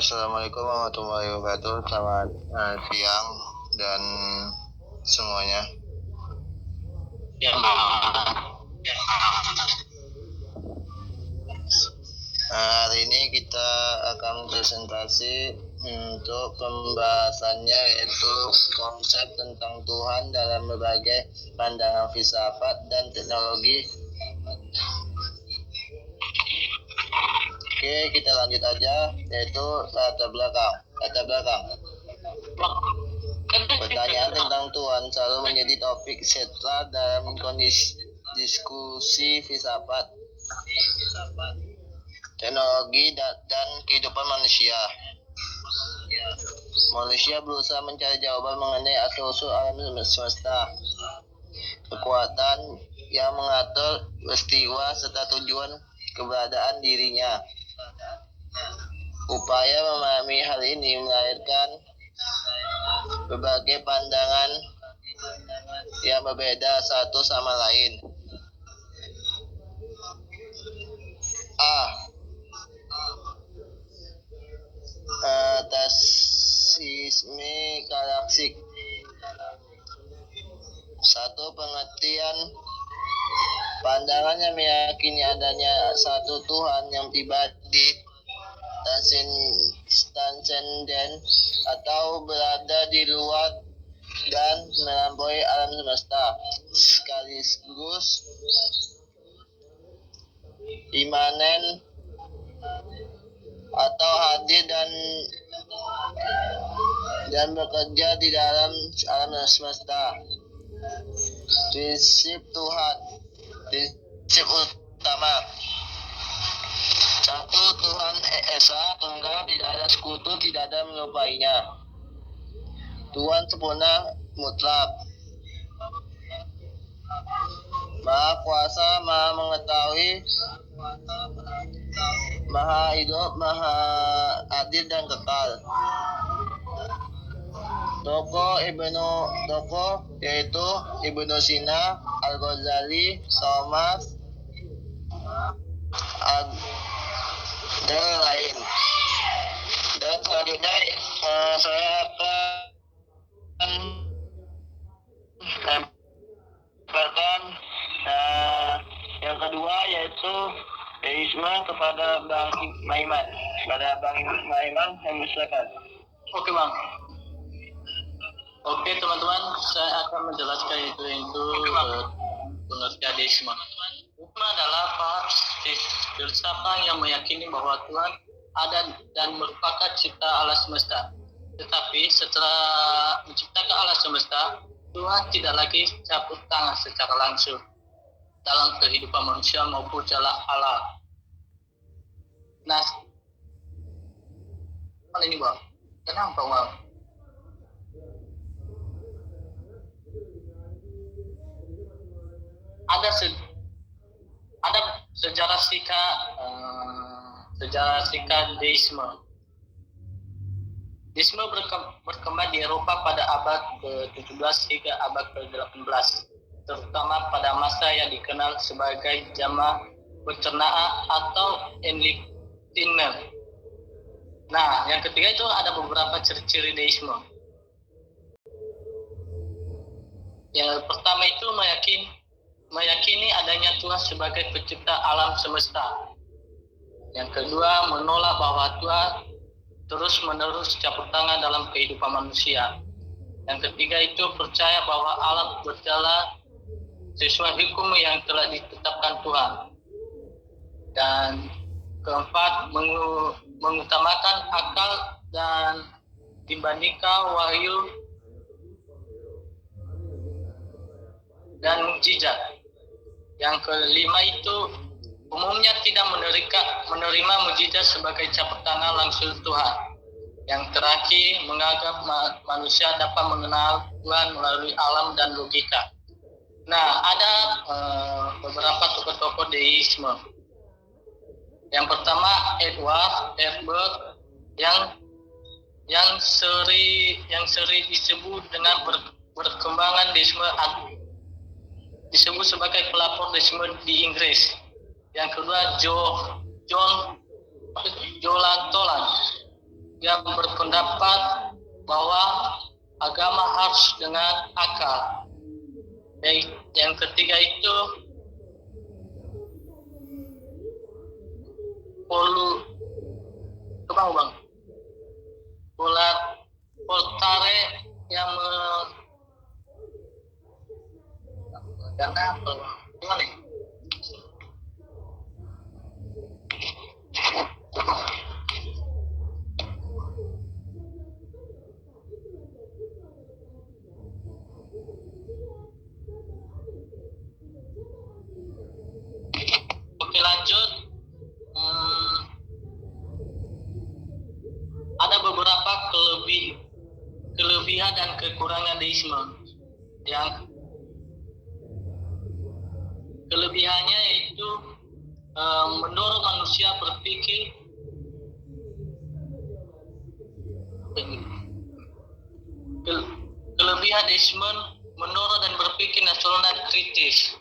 Assalamualaikum warahmatullahi wabarakatuh. Selamat siang dan semuanya. Hari ini kita akan presentasi untuk pembahasannya, yaitu konsep tentang Tuhan dalam berbagai pandangan filsafat dan teknologi. Oke, kita lanjut aja, yaitu latar belakang. Pertanyaan tentang Tuhan selalu menjadi topik sentral dalam kondisi diskusi filsafat, teknologi, dan kehidupan manusia. Manusia berusaha mencari jawaban mengenai asal-usul alam semesta, kekuatan yang mengatur peristiwa serta tujuan keberadaan dirinya. Upaya memahami hal ini melahirkan berbagai pandangan yang berbeda satu sama lain. Ateisme galaksik. Satu pengertian pandangan yang meyakini adanya satu Tuhan yang pribadi, transenden atau berada di luar dan melampaui alam semesta, sekaligus imanen atau hadir dan bekerja di dalam alam semesta. Prinsip Tuhan. Prinsip utama. Satu, Tuhan Esa Tunggal, tidak ada sekutu, tidak ada menyerupainya. Tuhan sempurna, mutlak, Maha Kuasa, Maha Mengetahui, Maha Hidup, Maha Adil dan Kekal. Tokoh yaitu Ibnu Sina, Al-Ghazali, Thomas, dan lain. Dan selanjutnya saya akan menyampaikan yang kedua, yaitu teisme kepada Bang Maiman. Yang silakan. Oke Bang. Oke teman-teman, saya akan menjelaskan itu pengertian deisme. Deisme adalah filsafat yang meyakini bahwa Tuhan ada dan merupakan cipta alam semesta. Tetapi setelah menciptakan alam semesta, Tuhan tidak lagi campur tangan secara langsung dalam kehidupan manusia maupun jalan alam. Nah, ini Bang, kenapa Bang? Ada sejarah singkat deisme. Deisme berkembang di Eropa pada abad ke-17 hingga abad ke-18, terutama pada masa yang dikenal sebagai zaman pencernaan atau Enlightenment. Nah, yang ketiga itu ada beberapa ciri-ciri deisme. Yang pertama itu meyakini adanya Tuhan sebagai pencipta alam semesta. Yang kedua, menolak bahwa Tuhan terus-menerus campur tangan dalam kehidupan manusia. Yang ketiga itu percaya bahwa alam berjalan sesuai hukum yang telah ditetapkan Tuhan. Dan keempat, mengutamakan akal dan dibandingkan wahyu dan mukjizat. Yang kelima itu umumnya tidak menerima mukjizat sebagai campur tangan langsung Tuhan. Yang terakhir, menganggap manusia dapat mengenal Tuhan melalui alam dan logika. Nah, ada beberapa tokoh-tokoh deisme. Yang pertama, Edward Herbert yang sering disebut dengan perkembangan deisme, disebut sebagai pelapor deisme di Inggris. Yang kedua, John Toland yang berpendapat bahwa agama harus dengan akal. Yang ketiga itu Voltaire yang gimana ya? Oke, lanjut. Ada beberapa kelebihan dan kekurangan deisme. Yang kelebihannya yaitu mendorong manusia berpikir kelebihan deisme mendorong dan berpikir nasional dan kritis.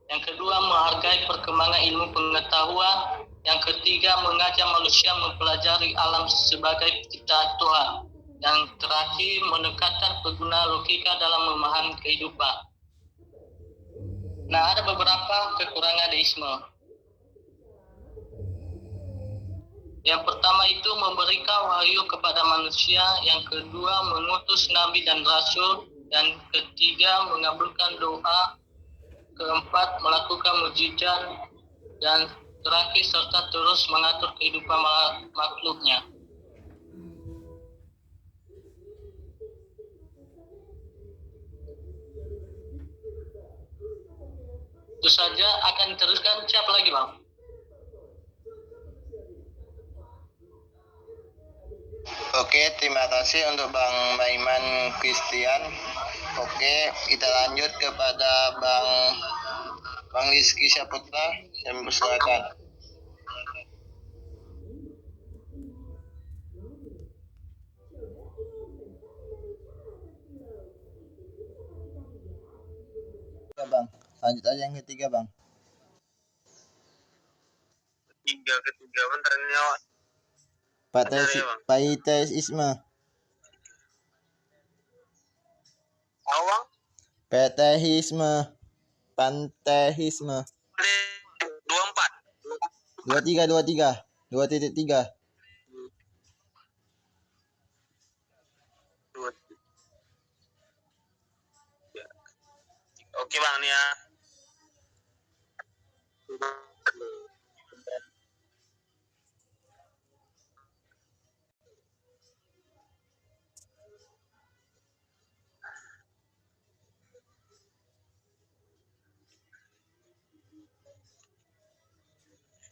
Yang kedua, menghargai perkembangan ilmu pengetahuan. Yang ketiga, mengajak manusia mempelajari alam sebagai ciptaan Tuhan. Yang terakhir, menekankan penggunaan logika dalam memahami kehidupan. Nah, ada beberapa kekurangan deisme. Yang pertama itu memberikan wahyu kepada manusia. Yang kedua, mengutus nabi dan rasul. Yang ketiga, mengabulkan doa. Keempat, melakukan mukjizat. Dan terakhir, serta terus mengatur kehidupan makhluknya. Itu saja, akan diteruskan. Siapa lagi, Bang? Oke, terima kasih untuk Bang Maiman Christian. Oke, kita lanjut kepada Bang Rizky Saputra. Saya mempersilakan. Ya, Bang. Lanjut aja yang ketiga, Bang. Ketiga bentarnya Panteisme. awang Panteisme. 23. 2.3. Oke, Bang, nih ya.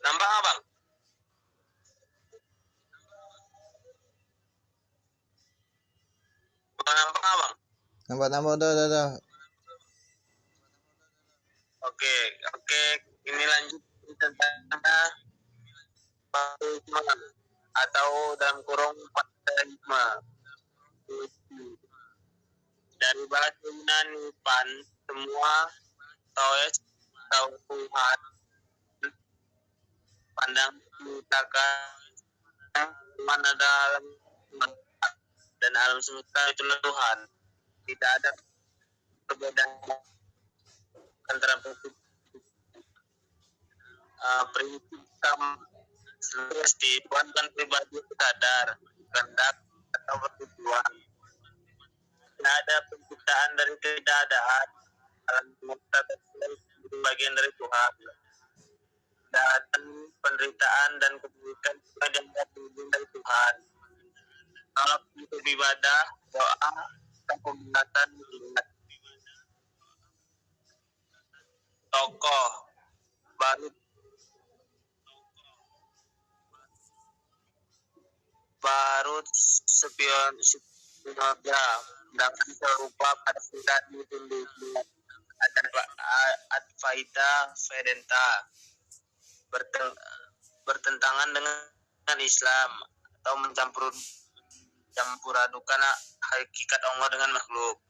Nampak nggak, Bang? Nampak nggak, Bang? Nampak, udah. Oke. Ini lanjut tentang atau dalam kurung panteisme. Dari bahasa Yunani pan, semua Taois atau Tuhan, pandang menyatakan mana dalam dan alam semesta itulah Tuhan. Tidak ada perbedaan antara prinsip sama mesti Tuhan kan pribadi sadar kehendak atau bertujuan. Tidak ada penciptaan dari keadaan, alam semesta itu bagian dari Tuhan. Dan penderitaan dan kebaikan juga dianggap dari Tuhan. Kalau itu ibadah, doa, dan pembinatan tokoh baru spionage dan serupa pada singkat ditunduk Advaita Vedanta bertentangan dengan Islam atau mencampur adukan hakikat Allah dengan makhluk.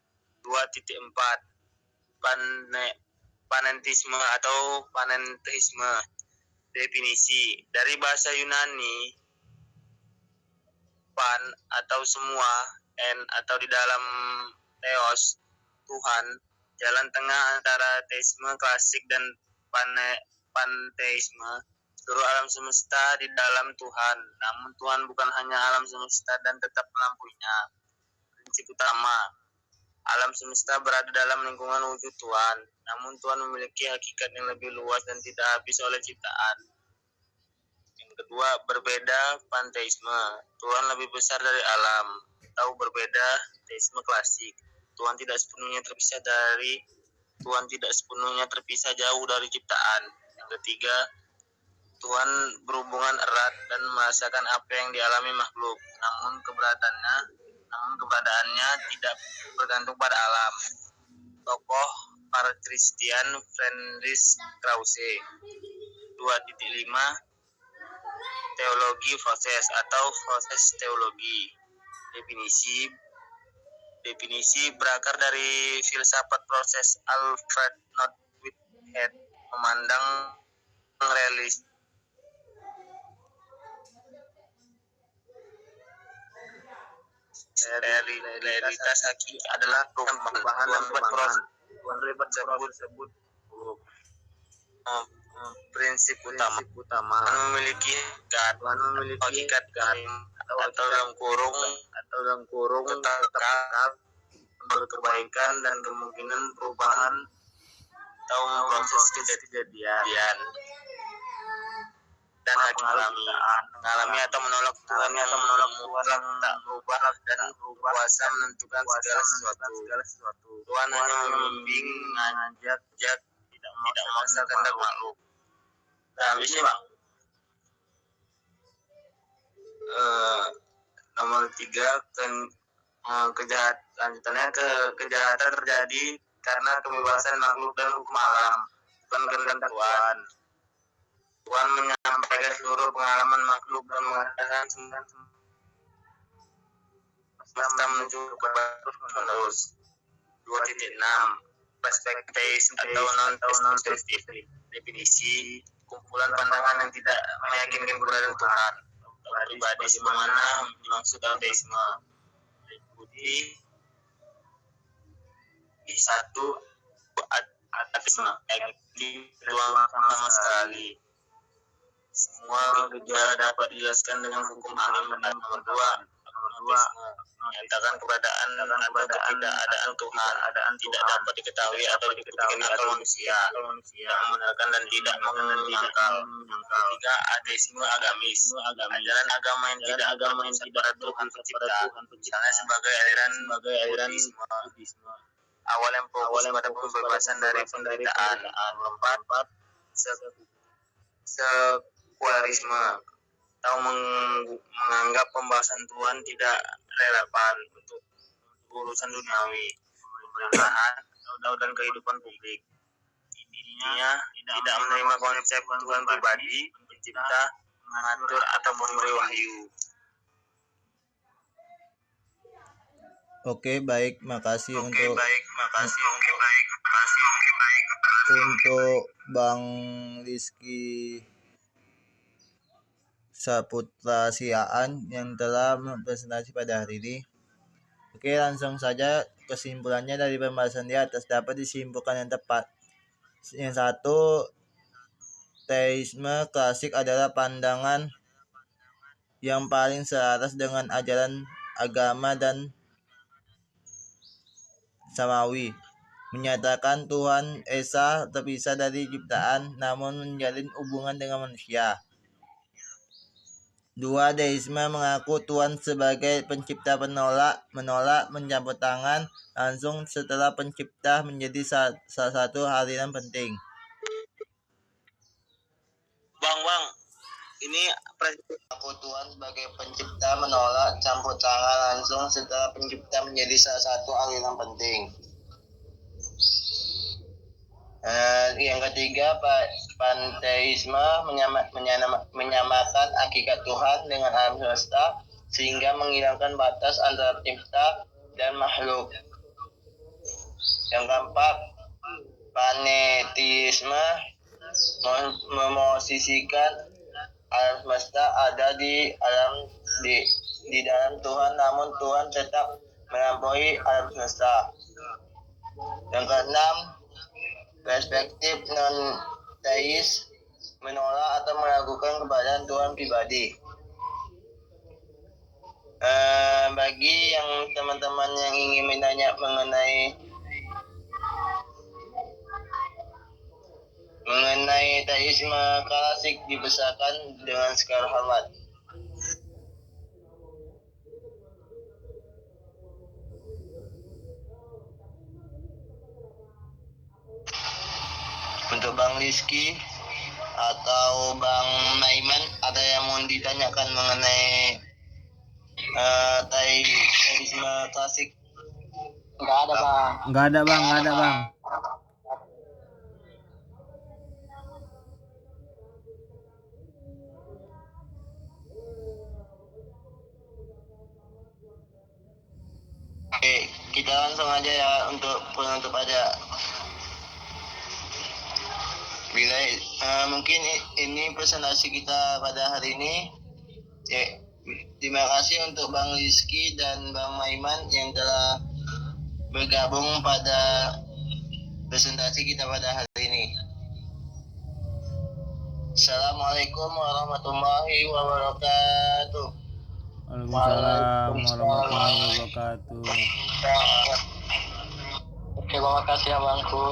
2.4 Panentisme atau panenteisme. Definisi dari bahasa Yunani pan atau semua, n atau di dalam theos, Tuhan, jalan tengah antara teisme klasik dan panteisme. Seluruh alam semesta di dalam Tuhan, namun Tuhan bukan hanya alam semesta dan tetap melampauinya. Prinsip utama, alam semesta berada dalam lingkungan wujud Tuhan, namun Tuhan memiliki hakikat yang lebih luas dan tidak habis oleh ciptaan. Yang kedua, berbeda panteisme. Tuhan lebih besar dari alam. Atau berbeda teisme klasik. Tuhan tidak sepenuhnya terpisah jauh dari ciptaan. Yang ketiga, Tuhan berhubungan erat dan merasakan apa yang dialami makhluk, namun keberadaannya tidak bergantung pada alam. Tokoh para Christian Friedrich Krause. 2.5 Teologi proses atau proses teologi. Definisi berakar dari filsafat proses Alfred North Whitehead memandang realitas hakiki adalah perubahan dan proses tersebut. Prinsip utama memiliki hakikat atau dalam kurung tetap berkebaikan dan kemungkinan perubahan atau proses kejadian dan mengalami atau menolak Tuhan yang tak berubah dan berkuasa menentukan segala sesuatu. Tuhan hanya membimbing, mengajak, tidak memaksa kehendak makhluk. Nah, habisnya Bang. Nomor 3, kejahatan terjadi karena kebebasan makhluk dan hukum alam, bukan kehendak Tuhan. Tuhan menyampaikan seluruh pengalaman makhluk dan mengatakan semesta menuju terus. 2.6 Perspektif atau non-perspektif. Definisi kumpulan pandangan yang tidak meyakinkan keberadaan Tuhan. Pribadi sebagaimana dimaksud dalam teisme. Liputi 1 ateisme. Peluang sama sekali. Semua gejala dapat dijelaskan dengan hukum alam. Nomor 2 menyatakan keberadaan atau ketidakadaan Tuhan tidak dapat diketahui atau dibuktikan akal manusia, tidak membenarkan dan tidak menyangkal. 3 ateisme agamis. Ajaran agama yang tidak pada Tuhan pencipta, misalnya sebagai aliran Buddhisme. Awal yang fokus pada pembebasan dari penderitaan. 4 sekulerisme atau menganggap pembahasan Tuhan tidak relevan untuk urusan duniawi, pemerintahan, dan kehidupan publik. Intinya tidak menerima konsep Tuhan pribadi, pencipta, mengatur atau memberi wahyu. Oke, baik, makasih untuk Bang Rizky Saputra Siaan yang telah mempresentasi pada hari ini. Oke, langsung saja kesimpulannya dari pembahasan di atas dapat disimpulkan yang tepat. Yang 1, teisme klasik adalah pandangan yang paling selaras dengan ajaran agama dan samawi, menyatakan Tuhan Esa terpisah dari ciptaan namun menjalin hubungan dengan manusia. 2, deisme mengaku Tuhan sebagai pencipta menolak mencampur tangan langsung setelah pencipta menjadi salah satu aliran penting. Bang, ini Aku Tuhan sebagai pencipta menolak campur tangan langsung setelah pencipta menjadi salah satu aliran penting. Yang ketiga, panteisme menyamakan hakikat Tuhan dengan alam semesta sehingga menghilangkan batas antara pencipta dan makhluk. Yang keempat, panetisme memosisikan alam semesta ada di di dalam Tuhan, namun Tuhan tetap melampaui alam semesta. Yang keenam, perspektif non-teis menolak atau meragukan keberadaan Tuhan pribadi. Bagi yang teman-teman yang ingin menanya mengenai teisme klasik dibesarkan dengan segala hormat. Untuk Bang Rizky atau Bang Naiman, ada yang mau ditanyakan mengenai teisme klasik? Enggak ada, Bang. Nggak ada bang. Oke, kita langsung aja ya untuk penutup aja. Bila mungkin ini presentasi kita pada hari ini. Ya, terima kasih untuk Bang Rizky dan Bang Maiman yang telah bergabung pada presentasi kita pada hari ini. Assalamualaikum warahmatullahi wabarakatuh. Waalaikumsalam warahmatullahi wabarakatuh. Oke, terima kasih ya, Bangku.